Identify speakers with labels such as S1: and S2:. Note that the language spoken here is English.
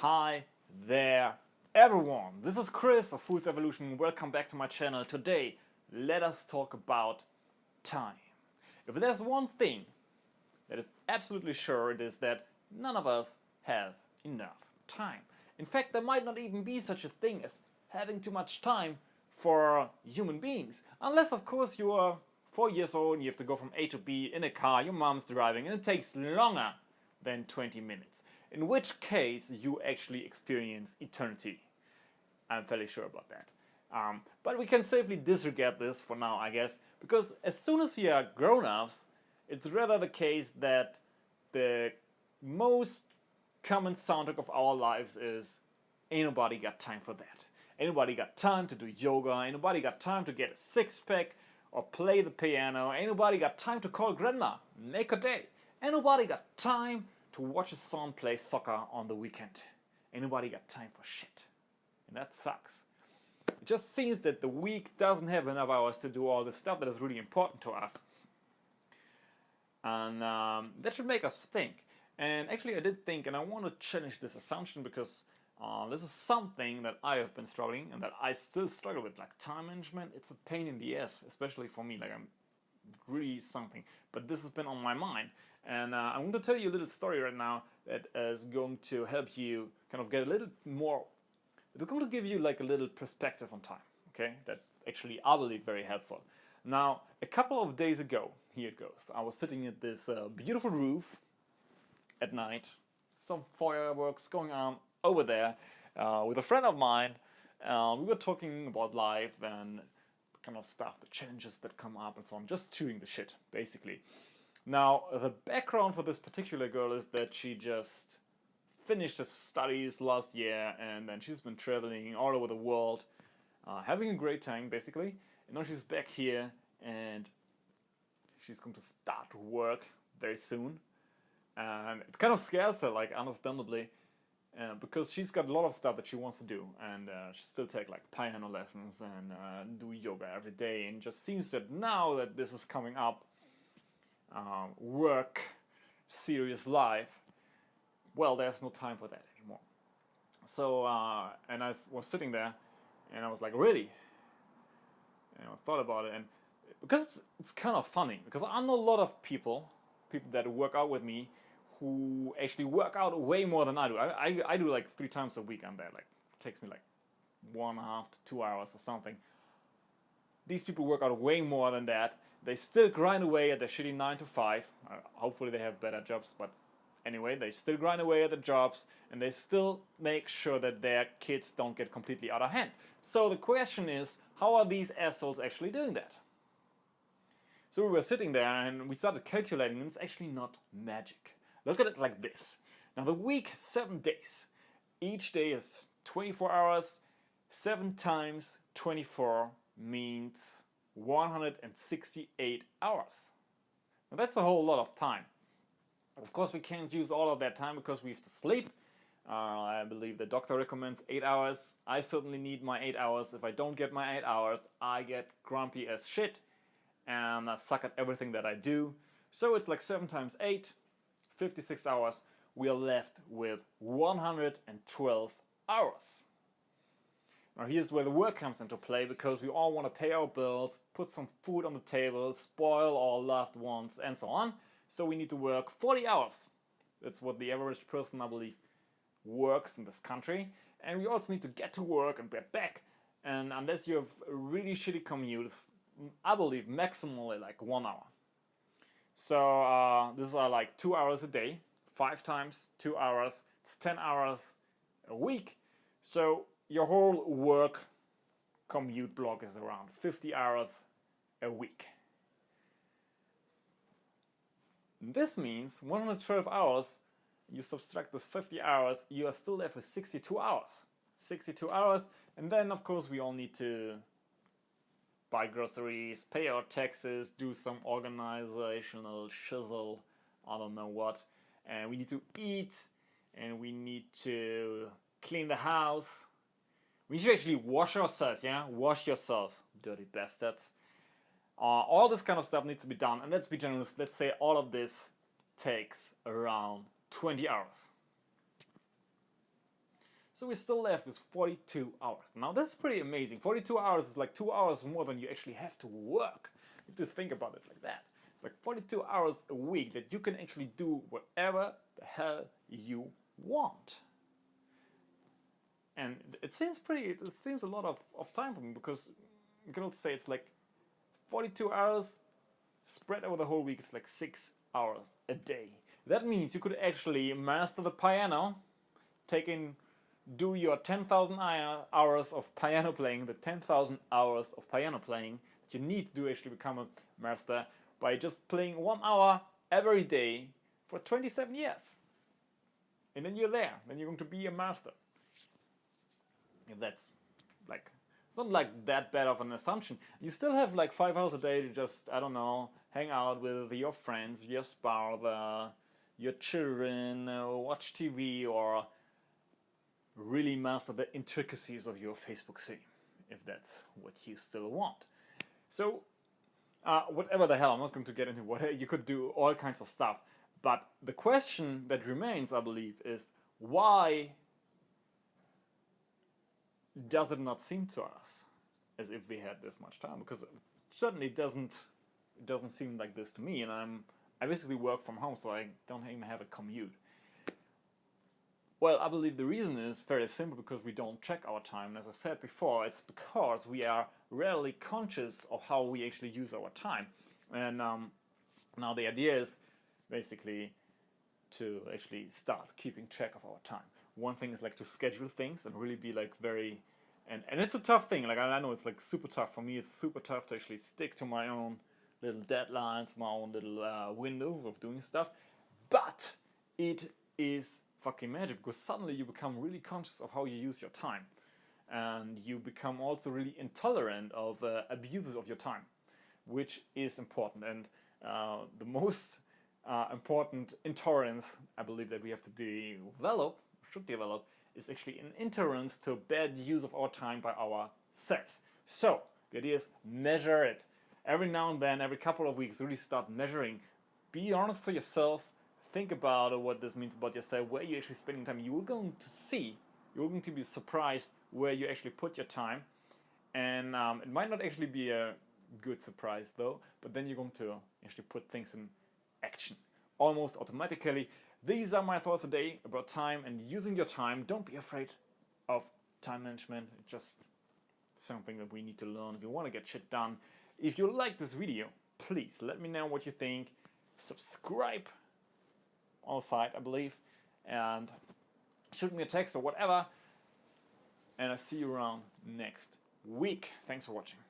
S1: Hi there, everyone. This is Chris of Fool's Evolution. Welcome back to my channel. Today, let us talk about time. If there's one thing that is absolutely sure, it is that none of us have enough time. In fact, there might not even be such a thing as having too much time for human beings. Unless, of course, you are 4 years old and you have to go from A to B in a car, your mom's driving, and it takes longer than 20 minutes. In which case, you actually experience eternity. I'm fairly sure about that. But we can safely disregard this for now, I guess, because as soon as we are grown-ups, it's rather the case that the most common soundtrack of our lives is ain't nobody got time for that. Ain't nobody got time to do yoga, ain't nobody got time to get a six-pack or play the piano, ain't nobody got time to call grandma, make a day. Ain't nobody got time to watch his son play soccer on the weekend. Ain't nobody got time for shit. And that sucks. It just seems that the week doesn't have enough hours to do all the stuff that is really important to us. And that should make us think. And actually I did think, and I want to challenge this assumption because this is something that I have been struggling and that I still struggle with. Like time management, it's a pain in the ass, especially for me. Like I'm really something, but this has been on my mind, and I want to tell you a little story right now that is going to help you kind of get a little more. It's going to give you like a little perspective on time. Okay, that actually I believe very helpful. Now, a couple of days ago, here it goes. I was sitting at this beautiful roof at night, some fireworks going on over there with a friend of mine. We were talking about life and kind of stuff, the challenges that come up and so on, just chewing the shit, basically. Now, the background for this particular girl is that she just finished her studies last year and then she's been traveling all over the world, having a great time, basically. And now she's back here and she's going to start work very soon. And it kind of scares her, like, understandably, because she's got a lot of stuff that she wants to do, and she still take like piano lessons and do yoga every day, and just seems that now that this is coming up, work, serious life, well, there's no time for that anymore. So, and I was sitting there, and I was like, really? And I thought about it, and because it's kind of funny, because I know a lot of people that work out with me, who actually work out way more than I do. I do like 3 times a week. I'm there. Like, it takes me like 1.5 to 2 hours or something. These people work out way more than that. They still grind away at their shitty 9 to 5. Hopefully they have better jobs, but anyway, they still grind away at the jobs, and they still make sure that their kids don't get completely out of hand. So the question is, how are these assholes actually doing that? So we were sitting there and we started calculating, and it's actually not magic. Look at it like this. Now the week, 7 days. Each day is 24 hours. 7 times 24 means 168 hours. Now that's a whole lot of time. Of course we can't use all of that time because we have to sleep. I believe the doctor recommends 8 hours. I certainly need my 8 hours. If I don't get my 8 hours, I get grumpy as shit and I suck at everything that I do. So it's like 7 times 8. 56 hours, we are left with 112 hours. Now here's where the work comes into play, because we all want to pay our bills, put some food on the table, spoil our loved ones, and so on. So we need to work 40 hours. That's what the average person, I believe, works in this country. And we also need to get to work and get back. And unless you have a really shitty commute, I believe maximally like 1 hour. So these are like 2 hours a day, 5 times 2 hours, it's 10 hours a week. So your whole work commute block is around 50 hours a week. This means 112 hours, you subtract this 50 hours, you are still left with 62 hours. 62 hours, and then of course we all need to buy groceries, pay our taxes, do some organizational shizzle, I don't know what, and we need to eat, and we need to clean the house. We need to actually wash ourselves, yeah? Wash yourselves, dirty bastards. All this kind of stuff needs to be done, and let's be generous, let's say all of this takes around 20 hours. So we're still left with 42 hours. Now this is pretty amazing. 42 hours is like 2 hours more than you actually have to work. You have to think about it like that. It's like 42 hours a week that you can actually do whatever the hell you want. And it seems a lot of time for me, because you can also say it's like 42 hours spread over the whole week. It's like 6 hours a day. That means you could actually master the piano, do your 10,000 hours of piano playing, the 10,000 hours of piano playing that you need to actually become a master, by just playing 1 hour every day for 27 years. And then you're there. Then you're going to be a master. If that's like, it's not like that bad of an assumption. You still have like 5 hours a day to just, I don't know, hang out with your friends, your spouse, your children, watch TV, or really master the intricacies of your Facebook stream, if that's what you still want. So, whatever the hell, I'm not going to get into what you could do, all kinds of stuff. But the question that remains, I believe, is why does it not seem to us as if we had this much time? Because it certainly doesn't seem like this to me, and I basically work from home, so I don't even have a commute. Well, I believe the reason is very simple, because we don't check our time. And as I said before, it's because we are rarely conscious of how we actually use our time. And now the idea is basically to actually start keeping track of our time. One thing is like to schedule things and really be like very, and it's a tough thing. Like I know it's like super tough for me. It's super tough to actually stick to my own little deadlines, my own little windows of doing stuff. But it is fucking magic, because suddenly you become really conscious of how you use your time, and you become also really intolerant of abuses of your time, which is important. And the most important intolerance I believe that we have to should develop, is actually an intolerance to bad use of our time by ourselves. So the idea is measure it. Every now and then, every couple of weeks, really start measuring. Be honest to yourself. Think about what this means about yourself, where you're actually spending time. You're going to be surprised where you actually put your time. And it might not actually be a good surprise though, but then you're going to actually put things in action almost automatically. These are my thoughts today about time and using your time. Don't be afraid of time management. It's just something that we need to learn if you want to get shit done. If you like this video, please let me know what you think. Subscribe on the side, I believe, and shoot me a text or whatever, and I'll see you around next week. Thanks for watching.